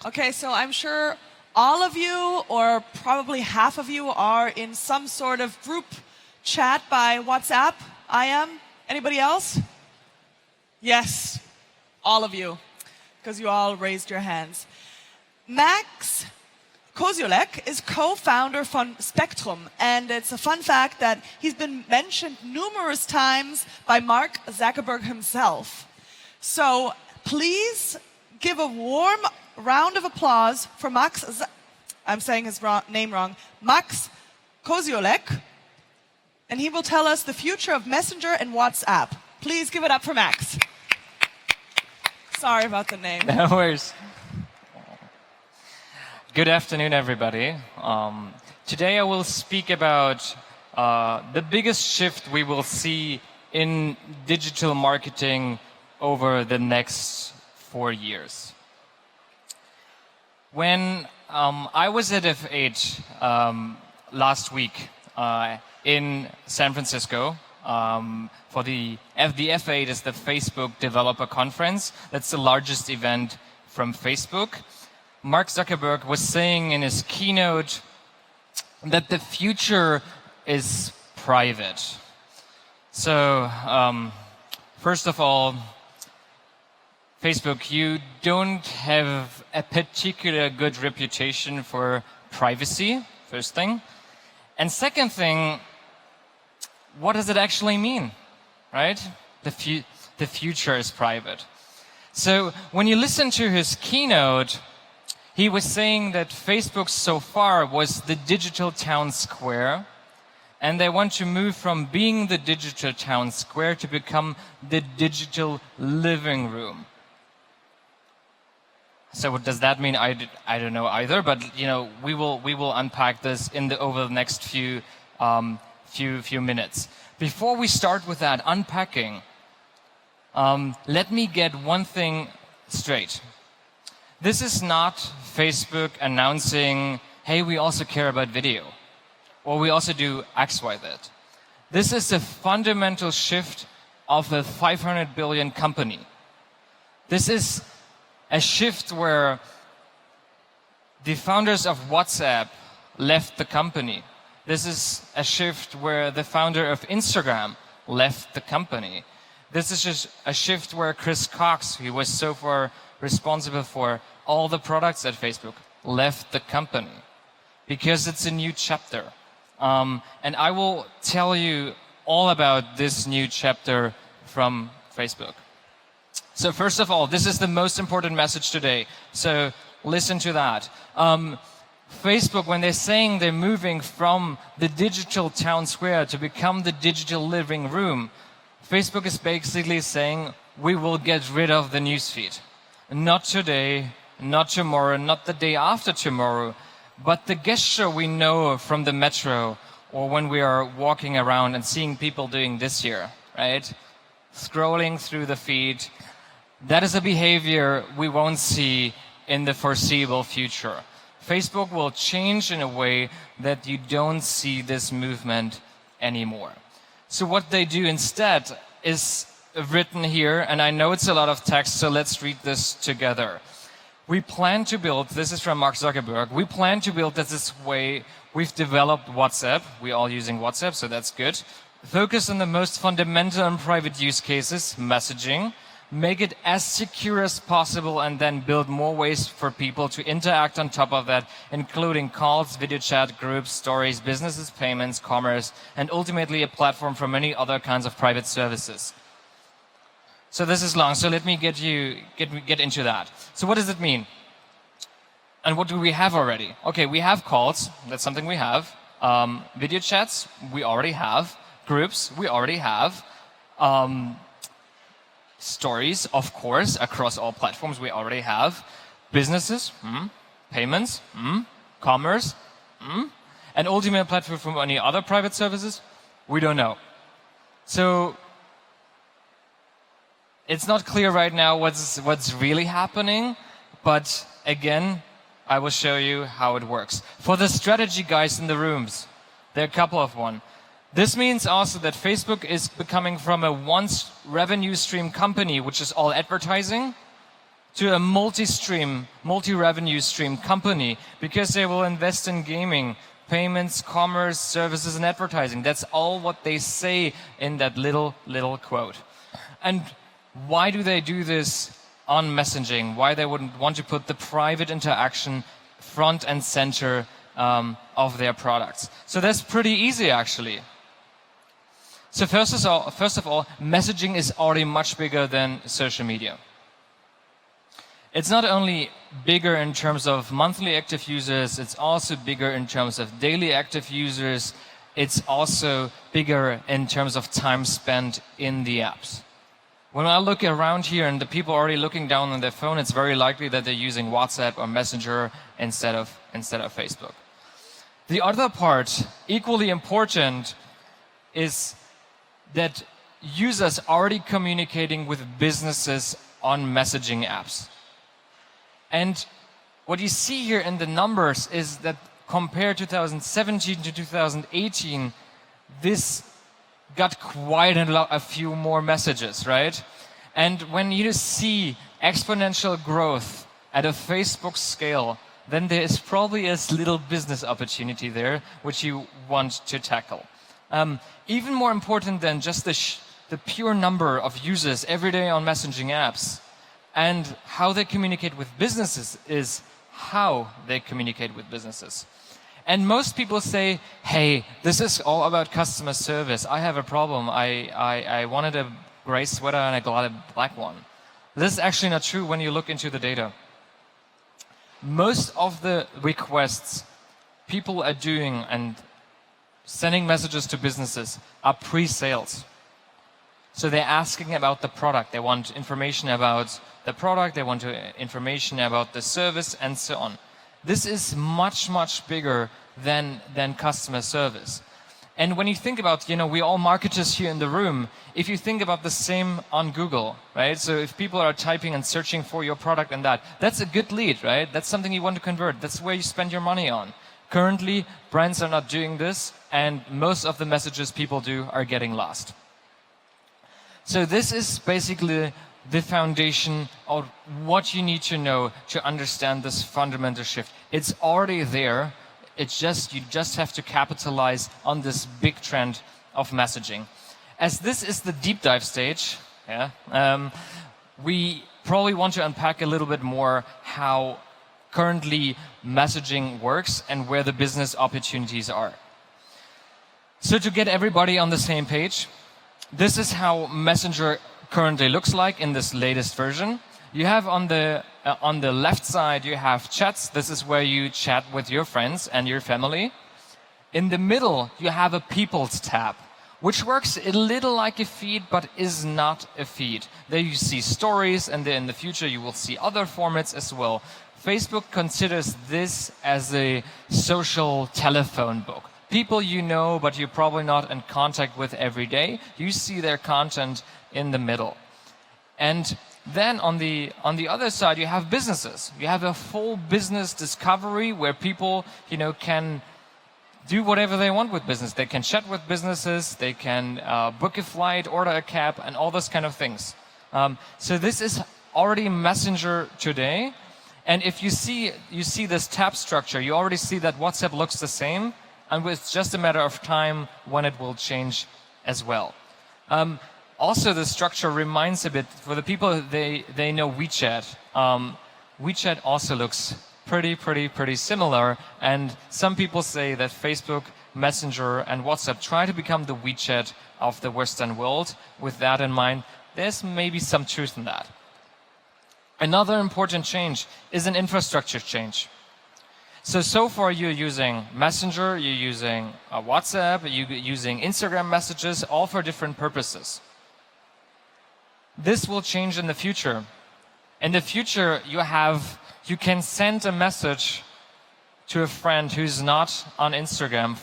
Okay, so I'm sure all of you, or probably half of you, are in some sort of group chat by WhatsApp. I am. Anybody else? Yes, all of you, because you all raised your hands. Max Kozoilek is co-founder from Spectrum, and it's a fun fact that he's been mentioned numerous times by Mark Zuckerberg himself. So please give a warm round of applause for I'm saying his name wrong, Max Kozoilek, and he will tell us the future of Messenger and WhatsApp. Please give it up for Max. Sorry about the name. No worries. Good afternoon, everybody. Today I will speak about the biggest shift we will see in digital marketing over the next 4 years. When I was at F8 last week in San Francisco for the F8 is the Facebook Developer Conference. That's the largest event from Facebook. Mark Zuckerberg was saying in his keynote that the future is private. So, first of all, Facebook, you don't have a particular good reputation for privacy, first thing. And second thing, what does it actually mean, right? The future is private. So when you listen to his keynote, he was saying that Facebook so far was the digital town square, and they want to move from being the digital town square to become the digital living room. So what does that mean? I don't know either, but you know, we will unpack this over the next few minutes. Before we start with that unpacking, let me get one thing straight. This is not Facebook announcing, hey, we also care about video, or we also do X, Y, Z. This is a fundamental shift of a 500 billion company. This is a shift where the founders of WhatsApp left the company. This is a shift where the founder of Instagram left the company. This is just a shift where Chris Cox, who was so far responsible for all the products at Facebook, left the company because it's a new chapter. And I will tell you all about this new chapter from Facebook. So first of all, this is the most important message today. So listen to that. Facebook, when they're saying they're moving from the digital town square to become the digital living room, Facebook is basically saying we will get rid of the newsfeed. Not today, not tomorrow, not the day after tomorrow, but the gesture we know from the metro or when we are walking around and seeing people doing this here, right? Scrolling through the feed. That is a behavior we won't see in the foreseeable future. Facebook will change in a way that you don't see this movement anymore. So what they do instead is written here, and I know it's a lot of text, so let's read this together. We plan to build, this is from Mark Zuckerberg, we plan to build this way. We've developed WhatsApp. We're all using WhatsApp, so that's good. Focus on the most fundamental and private use cases, messaging. Make it as secure as possible and then build more ways for people to interact on top of that, including calls, video chat, groups, stories, businesses, payments, commerce, and ultimately a platform for many other kinds of private services. So this is long, so let me get into that. So what does it mean? And what do we have already? Okay, we have calls, that's something we have. Video chats, we already have. Groups, we already have. Stories, of course, across all platforms we already have. Businesses, payments, commerce, and ultimate platform from any other private services, we don't know. So it's not clear right now what's really happening, but again, I will show you how it works. For the strategy guys in the rooms, there are a couple of one. This means also that Facebook is becoming from a once revenue stream company, which is all advertising, to a multi-stream, multi-revenue stream company because they will invest in gaming, payments, commerce, services, and advertising. That's all what they say in that little quote. And why do they do this on messaging? Why they wouldn't want to put the private interaction front and center of their products? So that's pretty easy, actually. So first of all, messaging is already much bigger than social media. It's not only bigger in terms of monthly active users, it's also bigger in terms of daily active users. It's also bigger in terms of time spent in the apps. When I look around here and the people already looking down on their phone, it's very likely that they're using WhatsApp or Messenger instead of Facebook. The other part, equally important, is that users already communicating with businesses on messaging apps. And what you see here in the numbers is that compared 2017 to 2018, this got quite a few more messages, right? And when you see exponential growth at a Facebook scale, then there is probably a little business opportunity there which you want to tackle. Even more important than just the pure number of users every day on messaging apps and how they communicate with businesses is how they communicate with businesses. And most people say, hey, this is all about customer service. I have a problem. I wanted a gray sweater and I got a black one. This is actually not true when you look into the data. Most of the requests people are doing and sending messages to businesses are pre-sales. So they're asking about the product. They want information about the product. They want information about the service and so on. This is much, much bigger than customer service. And when you think about, we all marketers here in the room, if you think about the same on Google, right? So if people are typing and searching for your product and that's a good lead, right? That's something you want to convert. That's where you spend your money on. Currently, brands are not doing this, and most of the messages people do are getting lost. So this is basically the foundation of what you need to know to understand this fundamental shift. It's already there. It's just, you just have to capitalize on this big trend of messaging. As this is the deep dive stage, we probably want to unpack a little bit more how currently messaging works and where the business opportunities are. So to get everybody on the same page, this is how Messenger currently looks like in this latest version. You have on the left side, you have chats. This is where you chat with your friends and your family. In the middle, you have a People's tab, which works a little like a feed, but is not a feed. There you see stories, and then in the future you will see other formats as well. Facebook considers this as a social telephone book. People you know, but you're probably not in contact with every day. You see their content in the middle. And then on the other side, you have businesses. You have a full business discovery where people, can do whatever they want with business. They can chat with businesses. They can book a flight, order a cab, and all those kind of things. So this is already Messenger today. And if you see this tab structure, you already see that WhatsApp looks the same, and it's just a matter of time when it will change as well. Also, the structure reminds a bit, for the people, they know WeChat. WeChat also looks pretty similar, and some people say that Facebook, Messenger, and WhatsApp try to become the WeChat of the Western world. With that in mind, there's maybe some truth in that. Another important change is an infrastructure change. So far you're using Messenger, you're using WhatsApp, you're using Instagram messages, all for different purposes. This will change in the future. In the future, you can send a message to a friend who's not on Instagram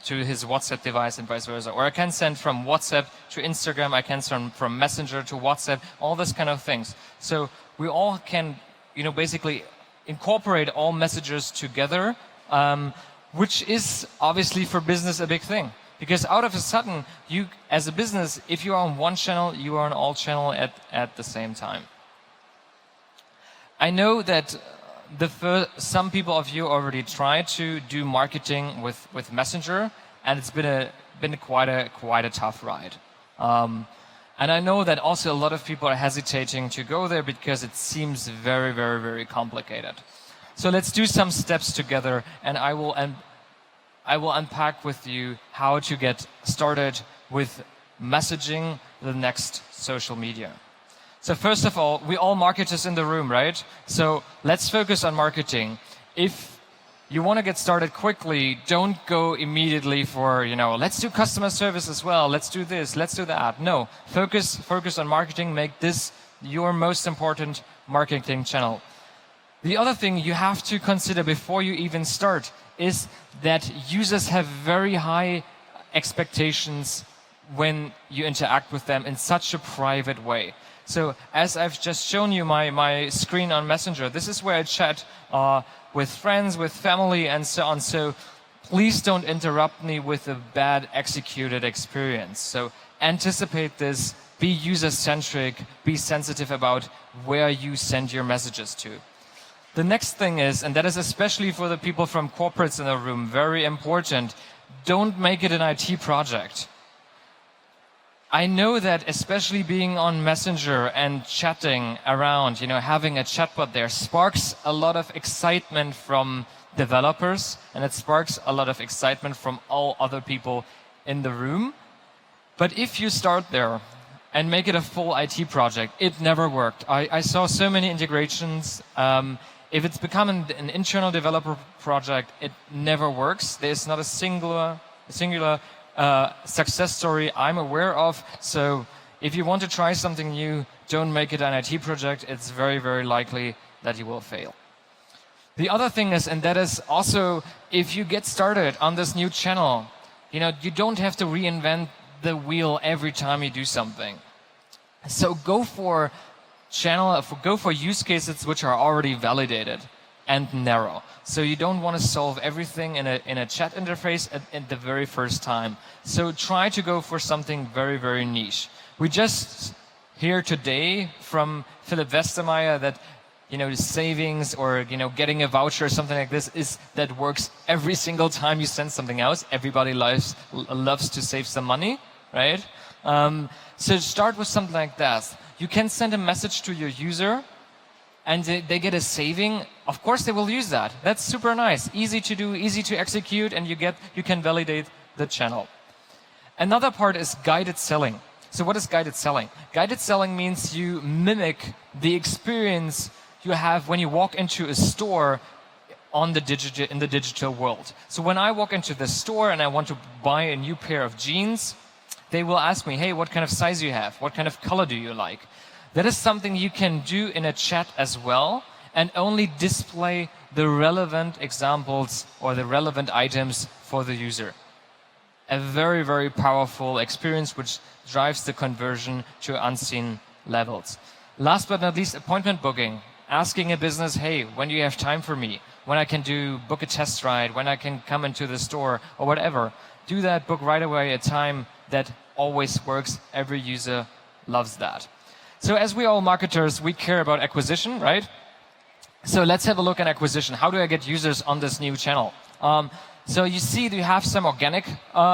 to his WhatsApp device and vice versa. Or I can send from WhatsApp to Instagram, I can send from Messenger to WhatsApp, all this kind of things. So we all can, basically incorporate all messages together, which is obviously for business a big thing. Because out of a sudden, you, as a business, if you are on one channel, you are on all channel at the same time. I know that some people of you already tried to do marketing with Messenger, and it's been quite a tough ride. And I know that also a lot of people are hesitating to go there because it seems very, very, very complicated. So let's do some steps together, and I will unpack with you how to get started with messaging the next social media. So first of all, we all marketers in the room, right? So let's focus on marketing. If you want to get started quickly, don't go immediately for, let's do customer service as well, let's do this, let's do that. No, focus on marketing, make this your most important marketing channel. The other thing you have to consider before you even start is that users have very high expectations when you interact with them in such a private way. So as I've just shown you my screen on Messenger, this is where I chat with friends, with family, and so on. So please don't interrupt me with a bad executed experience. So anticipate this, be user-centric, be sensitive about where you send your messages to. The next thing is, and that is especially for the people from corporates in the room, very important, don't make it an IT project. I know that especially being on Messenger and chatting around, having a chatbot there sparks a lot of excitement from developers, and it sparks a lot of excitement from all other people in the room. But if you start there and make it a full IT project, it never worked. I saw so many integrations. If it's become an internal developer project, it never works. There's not a singular success story I'm aware of. So if you want to try something new, don't make it an IT project. It's very, very likely that you will fail. The other thing is, and that is also, if you get started on this new channel, you don't have to reinvent the wheel every time you do something. So go for use cases which are already validated and narrow. So you don't want to solve everything in a chat interface at the very first time. So try to go for something very, very niche. We just hear today from Philipp Westermeier that savings or getting a voucher or something like this that works every single time you send something else. Everybody loves to save some money, right? So start with something like that. You can send a message to your user and they get a saving. Of course they will use that. That's super nice. Easy to do, easy to execute, and you can validate the channel. Another part is guided selling. So what is guided selling? Guided selling means you mimic the experience you have when you walk into a store in the digital world. So when I walk into the store and I want to buy a new pair of jeans, they will ask me, hey, what kind of size do you have? What kind of color do you like? That is something you can do in a chat as well, and only display the relevant examples or the relevant items for the user. A very, very powerful experience which drives the conversion to unseen levels. Last but not least, appointment booking. Asking a business, hey, when do you have time for me? When I can book a test ride, when I can come into the store or whatever. Do that, book right away a time that always works. Every user loves that. So as we all marketers, we care about acquisition, right? So let's have a look at acquisition. How do I get users on this new channel? So you see you have some organic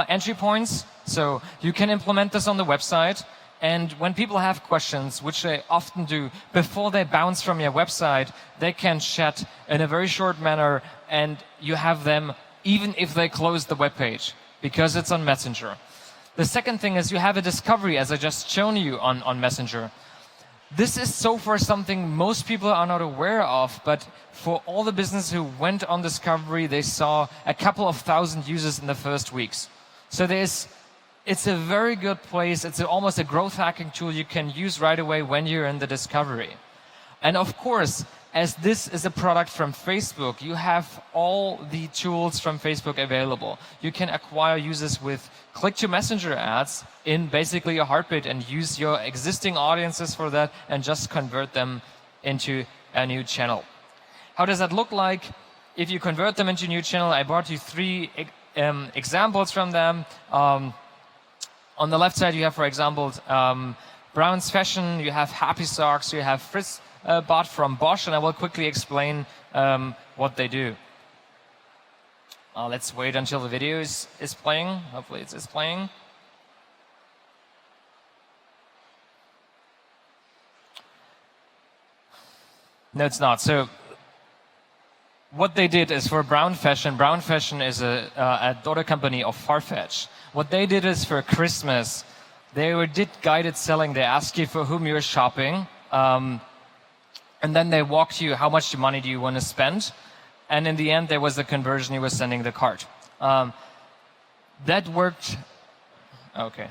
entry points. So you can implement this on the website. And when people have questions, which they often do, before they bounce from your website, they can chat in a very short manner, and you have them even if they close the web page, because it's on Messenger. The second thing is you have a discovery, as I just shown you on Messenger. This is so far something most people are not aware of, but for all the businesses who went on discovery, they saw a couple of thousand users in the first weeks. So it's a very good place. It's almost a growth hacking tool you can use right away when you're in the discovery. And of course, as this is a product from Facebook, you have all the tools from Facebook available. You can acquire users with click-to-messenger ads in basically a heartbeat and use your existing audiences for that and just convert them into a new channel. How does that look like? If you convert them into a new channel, I brought you 3 examples from them. On the left side, you have, for example, Brown's Fashion, you have Happy Socks, you have bot from Bosch, and I will quickly explain what they do. Let's wait until the video is playing. Hopefully it's playing. No, it's not. So what they did is for Brown Fashion is a daughter company of Farfetch. What they did is for Christmas, they did guided selling. They ask you for whom you're shopping, and then they walked you how much money do you want to spend, and in the end there was a conversion. You were sending the cart. That worked. Okay.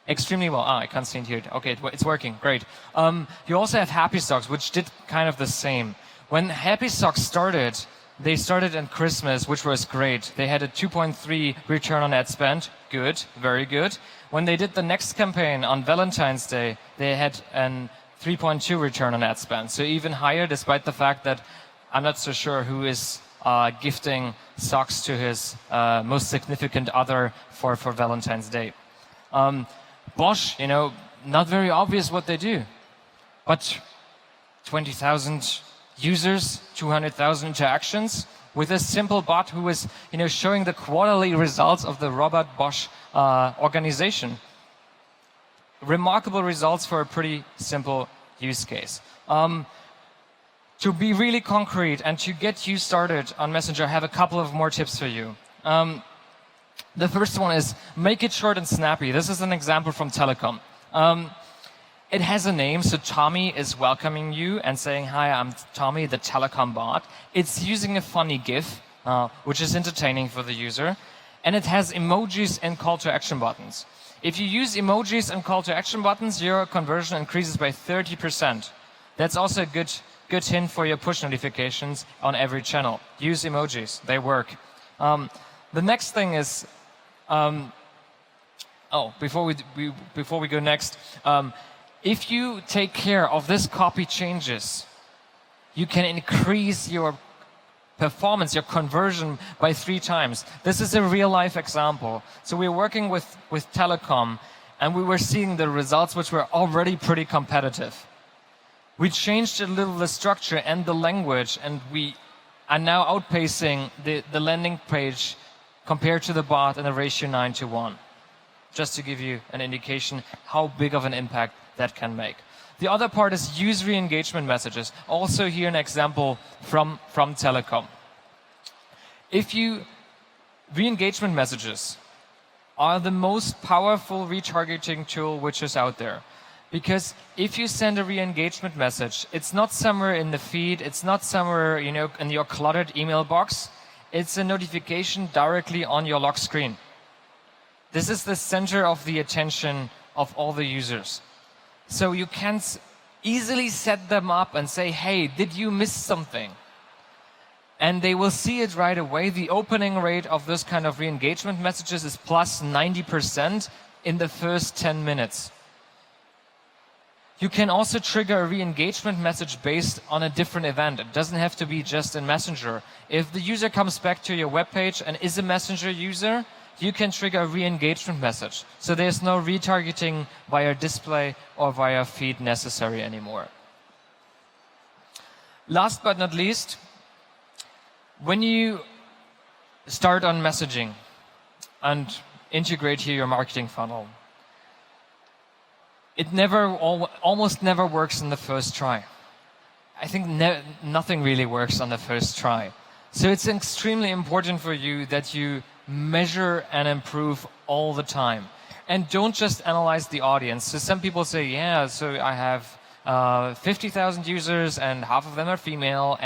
Extremely well. I can't see it here. Okay, it's working. Great. You also have Happy Socks, which did kind of the same. When Happy Socks started, they started in Christmas, which was great. They had a 2.3 return on ad spend. Good, very good. When they did the next campaign on Valentine's Day, they had a 3.2 return on ad spend. So even higher, despite the fact that I'm not so sure who is gifting socks to his most significant other for Valentine's Day. Bosch, not very obvious what they do, but 20,000 users, 200,000 interactions with a simple bot who is, showing the quarterly results of the Robert Bosch organization. Remarkable results for a pretty simple use case. To be really concrete and to get you started on Messenger, I have a couple of more tips for you. The first one is make it short and snappy. This is an example from Telecom. It has a name, so Tommy is welcoming you and saying, "Hi, I'm Tommy, the Telecom bot." It's using a funny GIF, which is entertaining for the user, and it has emojis and call to action buttons. If you use emojis and call to action buttons, your conversion increases by 30%. That's also a good hint for your push notifications on every channel. Use emojis, they work. The next thing is, before we go next, if you take care of this copy changes, you can increase your performance, your conversion by 3 times. This is a real life example. So we're working with Telecom, and we were seeing the results which were already pretty competitive. We changed a little the structure and the language, and we are now outpacing the landing page compared to the bot in a ratio 9:1. Just to give you an indication how big of an impact that can make. The other part is use re-engagement messages. Also here an example from Telecom. Re-engagement messages are the most powerful retargeting tool which is out there. Because if you send a re-engagement message, it's not somewhere in the feed, it's not somewhere in your cluttered email box, it's a notification directly on your lock screen. This is the center of the attention of all the users. So you can easily set them up and say, "Hey, did you miss something?" And they will see it right away. The opening rate of this kind of re-engagement messages is plus 90% in the first 10 minutes. You can also trigger a re-engagement message based on a different event. It doesn't have to be just in Messenger. If the user comes back to your webpage and is a Messenger user, you can trigger a re-engagement message. So there's no retargeting via display or via feed necessary anymore. Last but not least, when you start on messaging and integrate here your marketing funnel, it almost never works in the first try. I think nothing really works on the first try. So it's extremely important for you that you measure and improve all the time. And don't just analyze the audience. So some people say, yeah, so I have 50,000 users and half of them are female,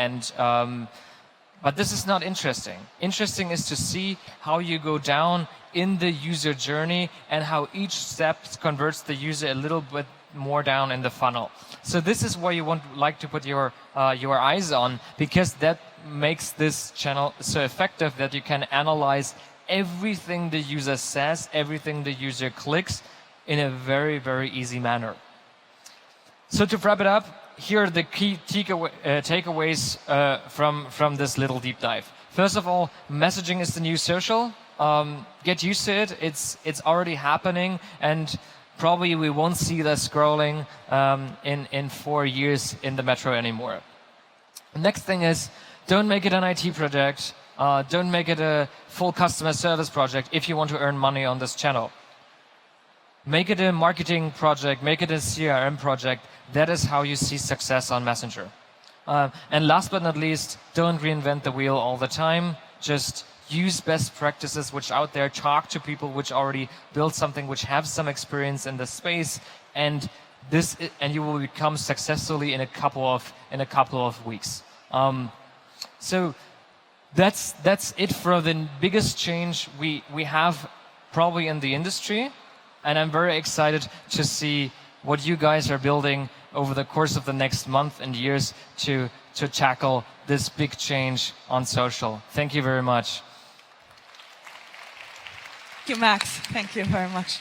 but this is not interesting. Interesting is to see how you go down in the user journey and how each step converts the user a little bit more down in the funnel. So this is where you like to put your eyes on, because that makes this channel so effective that you can analyze everything the user says, everything the user clicks in a very, very easy manner. So to wrap it up, here are the key takeaways from this little deep dive. First of all, messaging is the new social. Get used to it. It's already happening, and probably we won't see the scrolling in 4 years in the metro anymore. The next thing is, don't make it an IT project. Don't make it a full customer service project if you want to earn money on this channel. Make it a marketing project, make it a CRM project. That is how you see success on Messenger. And last but not least, don't reinvent the wheel all the time. Just use best practices which are out there, talk to people which already built something, which have some experience in the space, and you will become successfully in a couple of weeks. So that's it for the biggest change we have probably in the industry, and I'm very excited to see what you guys are building over the course of the next month and years to tackle this big change on social. Thank you very much. Thank you, Max. Thank you very much.